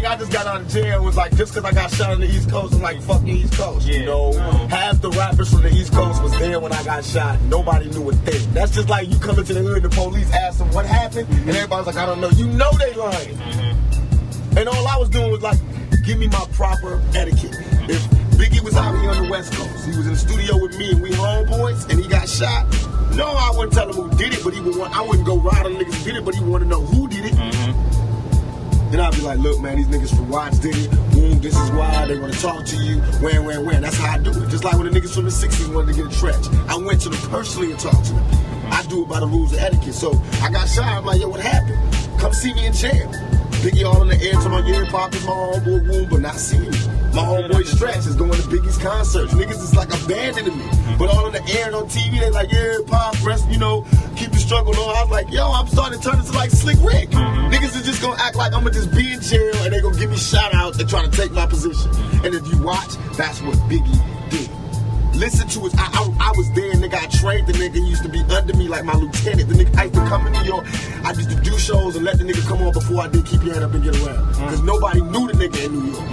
I just got out of jail was like, just because I got shot on the East Coast, I'm like, fuck the East Coast. Yeah. You know, half the rappers from the East Coast was there when I got shot. Nobody knew a thing. That's just like you come into the hood, the police ask them what happened, and everybody's like, I don't know. You know they lying. And all I was doing was like, give me my proper etiquette. If Biggie was out here on the West Coast, he was in the studio with me and we homeboys, and he got shot, no, I wouldn't tell him who did it, but I wouldn't go ride on niggas who did it, but he wanted to know who did it. Then I'd be like, look, man, these niggas from Watts did it. Boom, this is why they want to talk to you. When. That's how I do it. Just like when the niggas from the 60s wanted to get a trench. I went to them personally and talked to them. I do it by the rules of etiquette. So I got shot. I'm like, yo, what happened? Come see me in jail. Biggie all in the air to my ear, popping my homeboy wound, but not seeing me. My homeboy Stretch is going to Biggie's concerts. Niggas is like abandoning me. But all in the air and on TV, they like, yeah, pop, rest, you know, keep the struggle on. I was like, yo, I'm starting to turn into like Slick Rick. Niggas is just gonna act like I'm gonna just be in jail and they gonna give me shout outs and try to take my position. And if you watch, that's what Biggie did. Listen to it. I was there, nigga. I trained the nigga. He used to be under me like my lieutenant. The nigga, I used to come in New York. I used to do shows and let the nigga come on before I did Keep Your Head Up and Get Around. Because nobody knew the nigga in New York.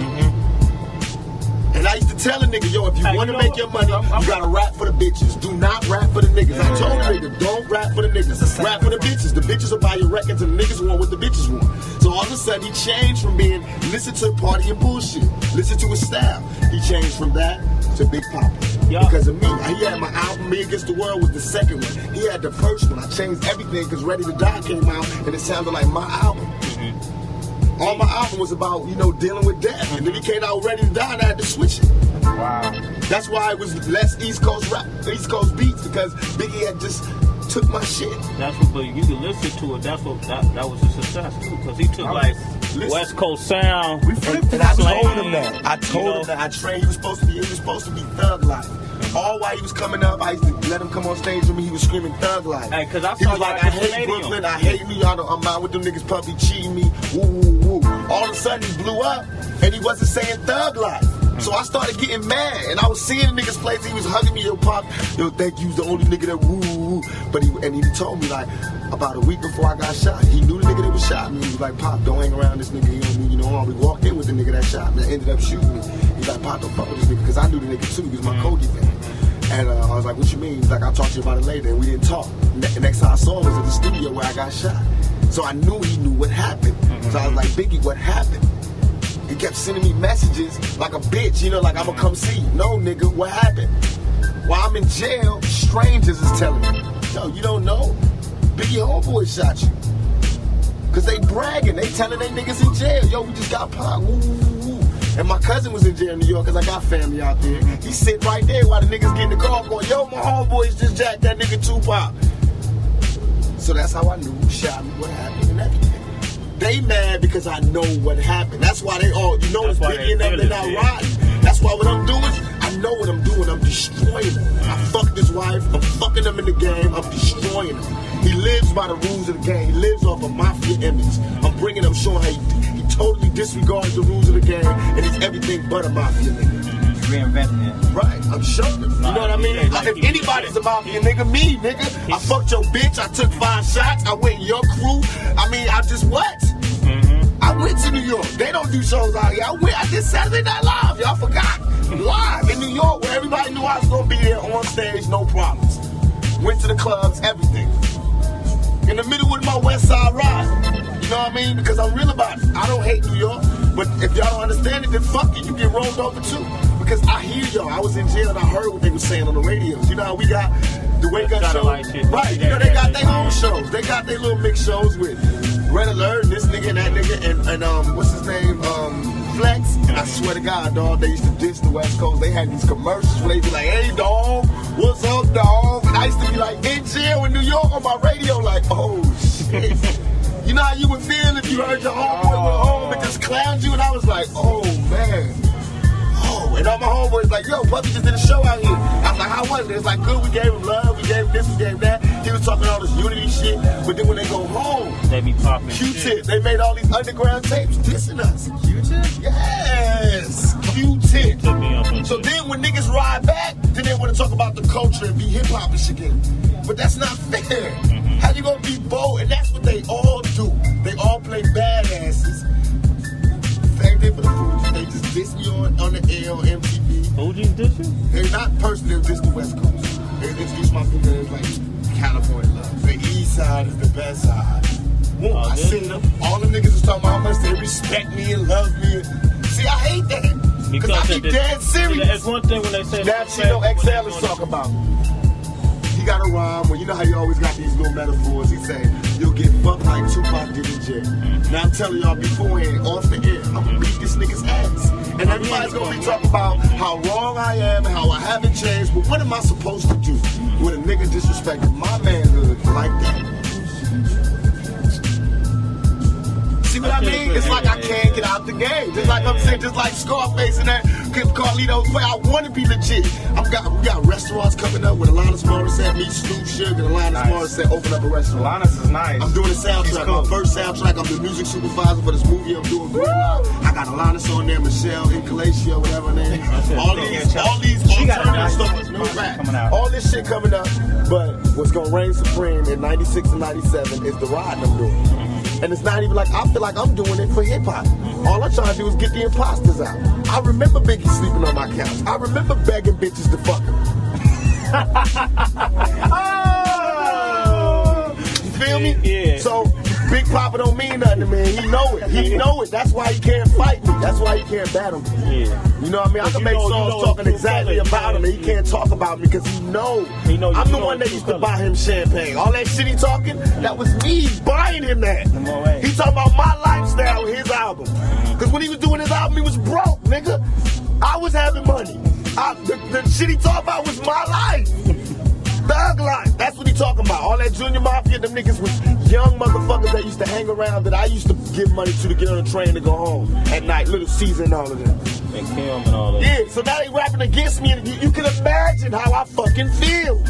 And I used to tell a nigga, yo, if you want to make your money, you gotta rap for the bitches. Do not rap for the niggas. I told the nigga, don't rap for the niggas. Rap for the bitches. The bitches will buy your records and the niggas want what the bitches want. So all of a sudden, he changed from being listen to party and bullshit, listen to his style. He changed from that to Big Papa. Because of me. He had my album, Me Against the World was the second one. He had the first one. I changed everything because Ready to Die came out and it sounded like my album. All my album was about, you know, dealing with death. And then he came out Ready to Die and I had to switch it. Wow. That's why it was less East Coast rap, East Coast beats, because Biggie had just took my shit. That's what, but you can listen to it. That's what that was a success too, because he took West Coast sound. We flipped it. I told him that. I told him that I trained. He was supposed to be Thug Life. All while he was coming up, I used to let him come on stage with me. He was screaming Thug Life. Hey, cause I he was like, I hate Brooklyn, I hate New York. I'm out with them niggas, puppy cheating me. Woo, woo, woo. All of a sudden he blew up, and he wasn't saying Thug Life. So I started getting mad, and I was seeing the niggas places. He was hugging me, yo, pop, yo, thank you, the only nigga that woo, woo. But he told me like about a week before I got shot. He knew the nigga that was shot me. He was like, Pop, don't hang around this nigga. You know, we walked in with the nigga that shot me. That ended up shooting me. He's like, Pop, don't fuck with this nigga, because I knew the nigga too. He was my Cody fan. And I was like, what you mean? He's like, I'll talk to you about it later. And we didn't talk. The next time I saw him was at the studio where I got shot. So I knew he knew what happened. So I was like, Biggie, what happened? He kept sending me messages like a bitch, you know, like I'm gonna come see you. No, nigga, what happened? While I'm in jail, strangers is telling me, yo, you don't know? Biggie homeboy shot you. Cause they bragging, they telling they niggas in jail, yo, we just got popped, woo, woo, woo. And my cousin was in jail in New York, cause I got family out there. He sit right there while the niggas get in the car going, yo, my homeboys just jacked that nigga Tupac. So that's how I knew who shot me, what happened, and everything. They mad because I know what happened. That's why they all, you know, it's Biggie and them, they're not riding. That's why what I'm doing, I know what I'm doing. I'm destroying him. I fucked his wife. I'm fucking him in the game. I'm destroying him. He lives by the rules of the game. He lives off a mafia image. I'm bringing him, showing how he totally disregards the rules of the game, and he's everything but a mafia nigga. Reinventing it. Right, I'm showing him. You know what I mean? If anybody's a mafia nigga, me, nigga. I fucked your bitch. I took 5 shots. I went in your crew. I mean, I just what? I went to New York. They don't do shows out here. I did Saturday Night Live. Y'all forgot. Live in New York, where everybody knew I was gonna be there on stage, no problems. Went to the clubs, everything. In the middle with my West Side ride. You know what I mean? Because I'm real about it. I don't hate New York, but if y'all don't understand it, then fuck it. You get rolled over too. Because I hear y'all. I was in jail and I heard what they were saying on the radios. You know how we got the wake up show? Right. You know, they got their own shows. They got their little mix shows with Red Alert, and this nigga and that nigga, and what's his name? Flex. I swear to God, dog, they used to diss the West Coast. They had these commercials where they be like, hey, dog, what's up, dog? And I used to be like, in jail in New York on my radio, like, oh, shit. You know how you would feel if you heard your homeboy went home and just clowned you? And I was like, oh, man. Oh, and all my homeboys like, yo, Puppy just did a show out here. I was like, how was it? It's like, good, we gave him love, we gave him this, we gave him that. He was talking all this unity shit, but then when they go home, they be popping Q-Tip, shit. They made all these underground tapes dissing us. Q-Tip? Yes, Q-Tip. So then when niggas ride back, then they want to talk about the culture and be hip-hop and shit again. But that's not fair. How you gonna be bold? And that's what they all do. They all play badasses. diss me on the air on MTV. OG's dissing? They're not personally, just the West Coast. They introduced my people as like California love. The East Side is the best side. Whoa, I seen them. All the niggas was talking about how much they respect me and love me. See, I hate that. Because I be dead serious. It's one thing when they say that Chino XL is talking about. He got a rhyme where you know how you always got these little metaphors. He say, you'll get fucked like Tupac did in jail. Now I'm telling y'all beforehand, off the air, I'm gonna beat this nigga's ass. And everybody's gonna be talking about how wrong I am and how I haven't changed. But what am I supposed to do when a nigga disrespected my manhood like that? See what I mean? It's like I can't get out the game. Just like I'm saying, just like Scarface and that Carlito's way. I want to be legit. We got restaurants coming up with Alanis Morissette, meet Snoop Sugar, and Alanis Morissette open up a restaurant. Alanis is nice. I'm doing a soundtrack. Cool. My first soundtrack. I'm the music supervisor for this movie I'm doing. I got Alanis on there, Michelle, Incalatio, whatever her name is. All these alternative stuff. All this shit coming up. But what's gonna reign supreme in '96 and '97 is the ride I'm doing. And it's not even like, I feel like I'm doing it for hip-hop. All I'm trying to do is get the imposters out. I remember Biggie sleeping on my couch. I remember begging bitches to fuck him. Oh! You feel me? Yeah. So, Big Papa don't mean nothing to me. He know it. He know it. That's why he can't fight me. That's why he can't battle me. Yeah. You know what I mean? I can make songs talking exactly about him, and he can't talk about me because he know. I'm the one that used to buy him champagne. All that shit he talking, that was me buying him that. He talking about my lifestyle with his album. Because when he was doing his album, he was broke, nigga. I was having money. The shit he talking about was my life. Thug life. That's what he talking about. All that Junior Mafia, them niggas was young motherfuckers that used to hang around that I used to give money to get on a train to go home at night. Little Caesar and all of them. And Kim and all that. Yeah, so now they rapping against me, and you can imagine how I fucking feel.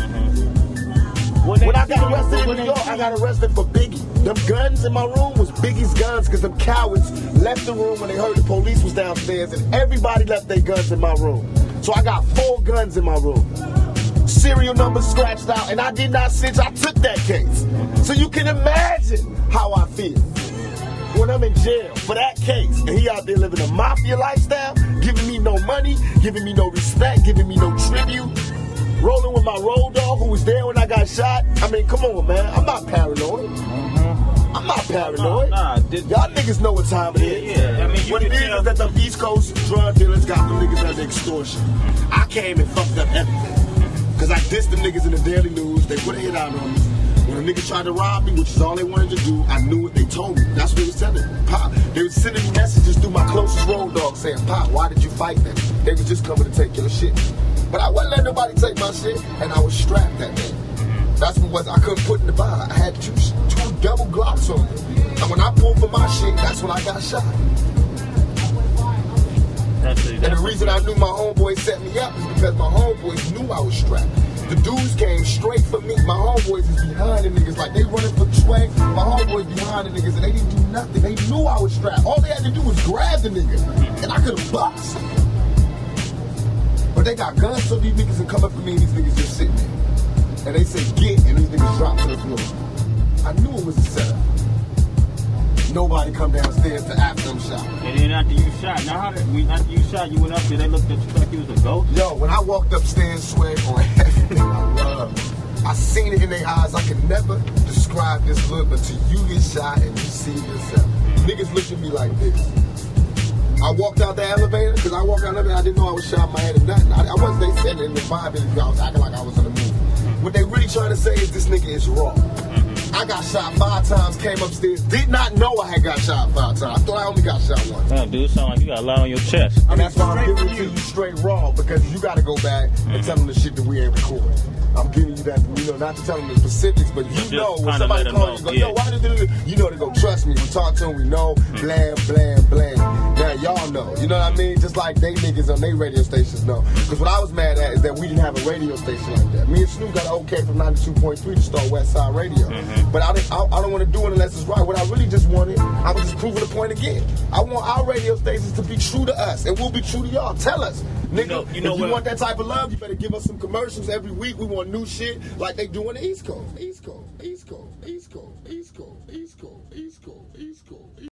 When I got arrested in New York, I got arrested for Biggie. Them guns in my room was Biggie's guns because them cowards left the room when they heard the police was downstairs, and everybody left their guns in my room. So I got 4 guns in my room. Serial numbers scratched out, and I did not snitch. I took that case. So you can imagine how I feel when I'm in jail for that case, and he out there living a mafia lifestyle, giving me no money, giving me no respect, giving me no tribute, rolling with my road dog who was there when I got shot. I mean, come on, man. I'm not paranoid. I'm not paranoid. Y'all niggas know what time it is. Yeah. I mean, what it is that the East Coast drug dealers got them niggas as extortion. I came and fucked up everything. Because I dissed them niggas in the Daily News. They put a hit out on me. When a nigga tried to rob me, which is all they wanted to do, I knew it. They told me. That's what they was telling me. Pop, they was sending me messages through my closest road dog saying, Pop, why did you fight them? They was just coming to take your shit. But I wasn't letting nobody take my shit, and I was strapped that day. That's what I couldn't put in the bar. I had two double Glocks on me. And when I pulled for my shit, that's when I got shot. And the reason I knew my homeboys set me up is because my homeboys knew I was strapped. The dudes came straight for me. My homeboys is behind the niggas. Like, they running for swag. My homeboys behind the niggas, and they didn't do nothing. They knew I was strapped. All they had to do was grab the nigga. And I could have boxed. But they got guns, so these niggas can come up to me, and these niggas just sitting there. And they say, get, and these niggas drop to the floor. I knew it was a setup. Nobody come downstairs to after them shot. And then after you shot, after you shot, you went up there, they looked at you like you was a ghost? Yo, when I walked upstairs, Swag, on everything I love, I seen it in their eyes. I can never describe this look until you get shot and you see it yourself. Niggas look at me like this. I walked out the elevator, because I walked out the elevator, I didn't know I was shot in my head or nothing. I wasn't, they said it in the vibe interview, I was acting like I was in the movie. What they really trying to say is this nigga is raw. I got shot 5 times, came upstairs, did not know I had got shot 5 times. I thought I only got shot once. Damn, dude, sound like you got a lot on your chest. And that's why I'm giving it to you straight raw, because you got to go back and tell them the shit that we ain't recording. I'm giving you that, not to tell them the specifics, but you know when somebody calls you, go, yo, why did you do this? You know they go, trust me, we talk to them, we know, blam, blam, blam. Now y'all know, you know what I mean? Just like they niggas on their radio stations know. Because what I was mad at is that we didn't have a radio station like that. Me and Snoop got an okay from 92.3 to start West Side Radio. But I don't want to do it unless it's right. What I really just wanted, I was just proving the point again. I want our radio stations to be true to us, and we'll be true to y'all. Tell us, nigga, if you want that type of love, you better give us some commercials every week. We want new shit like they do on the East Coast. East Coast, East Coast, East Coast, East Coast, East Coast, East Coast.